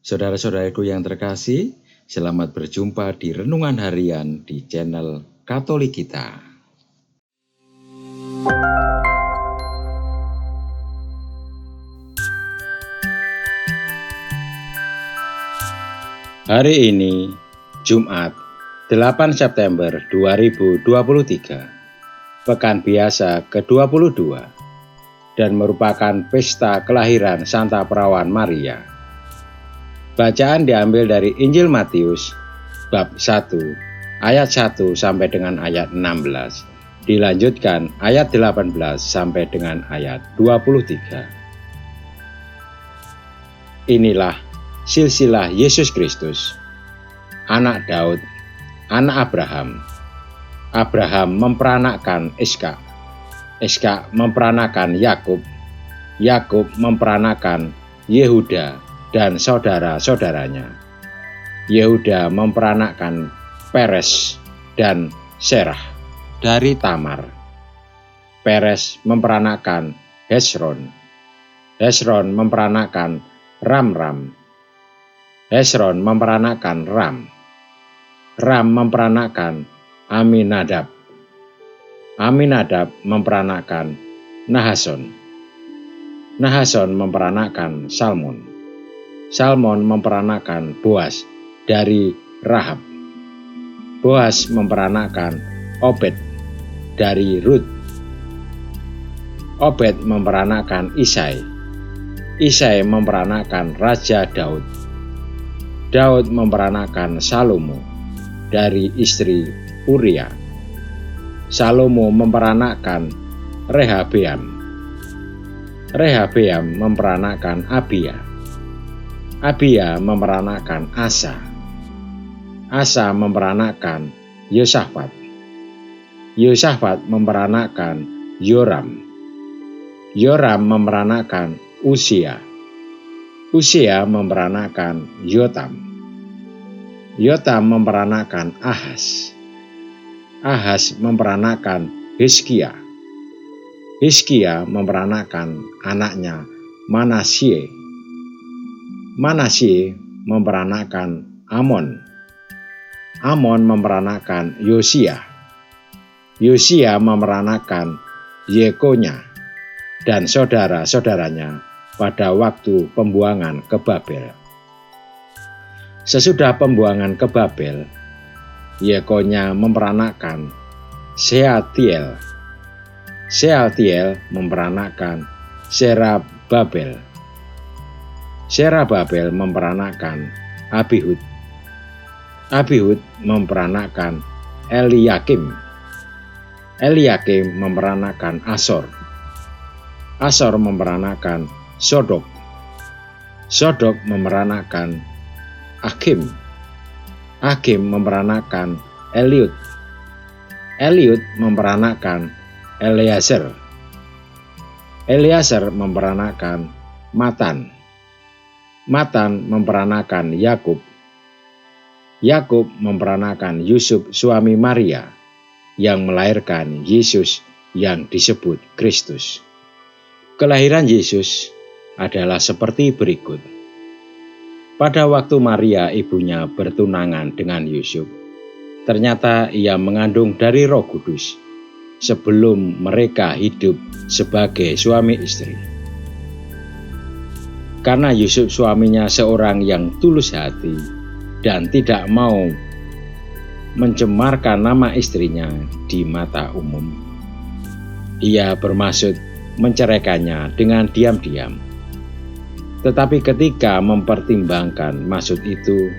Saudara-saudaraku yang terkasih, selamat berjumpa di Renungan Harian di channel Katolik kita. Hari ini, Jumat, 8 September 2023, Pekan Biasa ke-22, dan merupakan pesta kelahiran Santa Perawan Maria. Bacaan diambil dari Injil Matius, bab 1, ayat 1 sampai dengan ayat 16, dilanjutkan ayat 18 sampai dengan ayat 23. Inilah silsilah Yesus Kristus, anak Daud, anak Abraham. Abraham memperanakkan Ishak, Ishak memperanakkan Yakub, Yakub memperanakkan Yehuda dan saudara-saudaranya. Yehuda memperanakkan Peres dan Serah dari Tamar. Peres memperanakkan Hesron. Hesron memperanakkan Ramram. Hesron memperanakkan Ram. Ram memperanakkan Aminadab. Aminadab memperanakkan Nahason. Nahason memperanakkan Salmon. Salmon memperanakkan Boas dari Rahab. Boas memperanakkan Obed dari Rut. Obed memperanakkan Isai. Isai memperanakkan Raja Daud. Daud memperanakkan Salomo dari istri Uria. Salomo memperanakkan Rehabeam. Rehabeam memperanakkan Abia. Abia memperanakkan Asa. Asa memperanakkan Yosafat. Yosafat memperanakkan Yoram. Yoram memperanakkan Usia. Usia memperanakkan Yotam. Yotam memperanakkan Ahas. Ahas memperanakkan Hizkia. Hizkia memperanakkan anaknya Manasye. Manasye memperanakkan Amon. Amon memperanakkan Yosia. Yosia memperanakkan Yekonya dan saudara-saudaranya pada waktu pembuangan ke Babel. Sesudah pembuangan ke Babel, Yekonya memperanakkan Sealtiel. Sealtiel memperanakkan Serababel. Serababel memperanakkan Abihud. Abihud memperanakkan Eliakim. Eliakim memperanakkan Asor. Asor memperanakkan Sodok. Sodok memperanakkan Akim. Akim memperanakkan Eliud. Eliud memperanakkan Eleazar. Eleazar memperanakkan Matan. Matan memperanakkan Yakub. Yakub memperanakkan Yusuf suami Maria yang melahirkan Yesus yang disebut Kristus. Kelahiran Yesus adalah seperti berikut. Pada waktu Maria ibunya bertunangan dengan Yusuf, ternyata ia mengandung dari Roh Kudus sebelum mereka hidup sebagai suami istri. Karena Yusuf suaminya seorang yang tulus hati dan tidak mau mencemarkan nama istrinya di mata umum, ia bermaksud menceraikannya dengan diam-diam. Tetapi ketika mempertimbangkan maksud itu,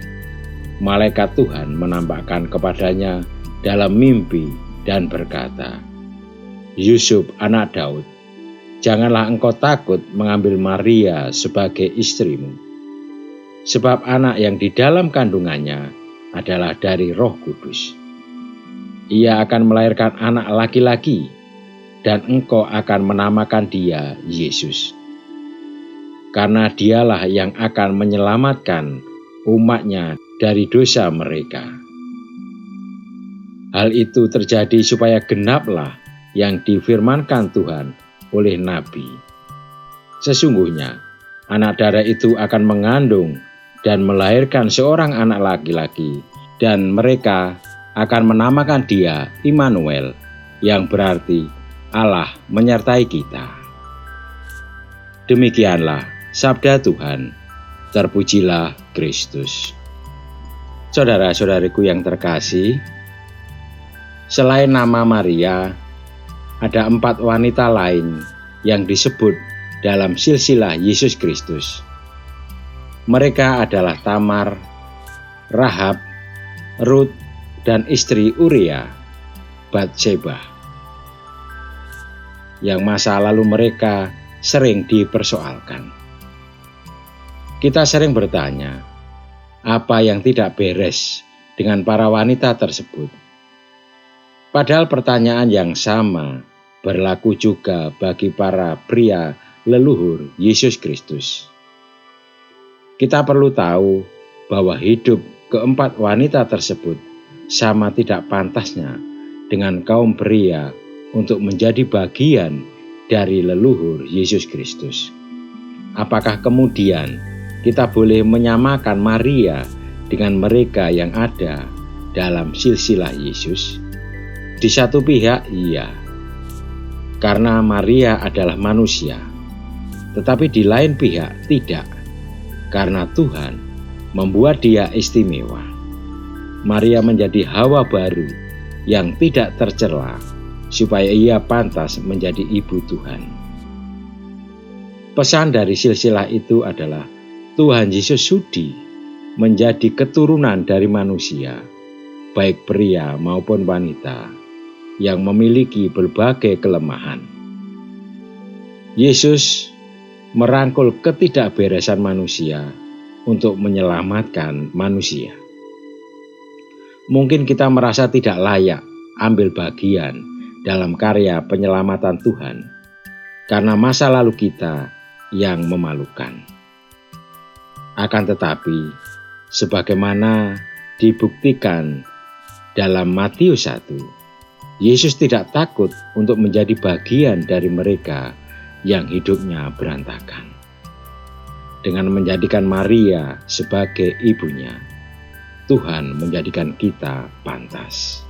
malaikat Tuhan menampakkan kepadanya dalam mimpi dan berkata, "Yusuf anak Daud, janganlah engkau takut mengambil Maria sebagai istrimu, sebab anak yang di dalam kandungannya adalah dari Roh Kudus. Ia akan melahirkan anak laki-laki, dan engkau akan menamakan dia Yesus, karena dialah yang akan menyelamatkan umatnya dari dosa mereka." Hal itu terjadi supaya genaplah yang difirmankan Tuhan oleh Nabi. Sesungguhnya anak darah itu akan mengandung dan melahirkan seorang anak laki-laki, dan mereka akan menamakan dia Immanuel, yang berarti Allah menyertai kita. Demikianlah sabda Tuhan. Terpujilah Kristus. Saudara-saudariku yang terkasih, selain nama Maria, ada 4 wanita lain yang disebut dalam silsilah Yesus Kristus. Mereka adalah Tamar, Rahab, Rut, dan istri Uria, Batseba, yang masa lalu mereka sering dipersoalkan. Kita sering bertanya, apa yang tidak beres dengan para wanita tersebut? Padahal pertanyaan yang sama berlaku juga bagi para pria leluhur Yesus Kristus. Kita perlu tahu bahwa hidup keempat wanita tersebut sama tidak pantasnya dengan kaum pria untuk menjadi bagian dari leluhur Yesus Kristus. Apakah kemudian kita boleh menyamakan Maria dengan mereka yang ada dalam silsilah Yesus? Di satu pihak iya, karena Maria adalah manusia. Tetapi di lain pihak tidak, karena Tuhan membuat dia istimewa. Maria menjadi Hawa baru yang tidak tercela, supaya ia pantas menjadi ibu Tuhan. Pesan dari silsilah itu adalah Tuhan Yesus sudi menjadi keturunan dari manusia, baik pria maupun wanita, yang memiliki berbagai kelemahan. Yesus merangkul ketidakberesan manusia untuk menyelamatkan manusia. Mungkin kita merasa tidak layak ambil bagian dalam karya penyelamatan Tuhan karena masa lalu kita yang memalukan. Akan tetapi, sebagaimana dibuktikan dalam Matius 1, Yesus tidak takut untuk menjadi bagian dari mereka yang hidupnya berantakan. Dengan menjadikan Maria sebagai ibunya, Tuhan menjadikan kita pantas.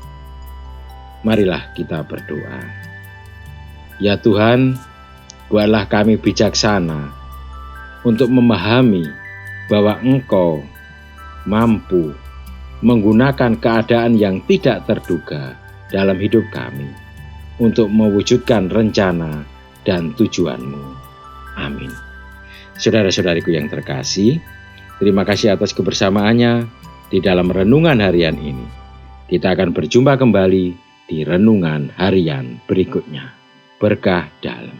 Marilah kita berdoa. Ya Tuhan, buatlah kami bijaksana untuk memahami bahwa Engkau mampu menggunakan keadaan yang tidak terduga dalam hidup kami untuk mewujudkan rencana dan tujuan-Mu. Amin. Saudara-saudariku yang terkasih, terima kasih atas kebersamaannya di dalam renungan harian ini. Kita akan berjumpa kembali di renungan harian berikutnya. Berkah dalam.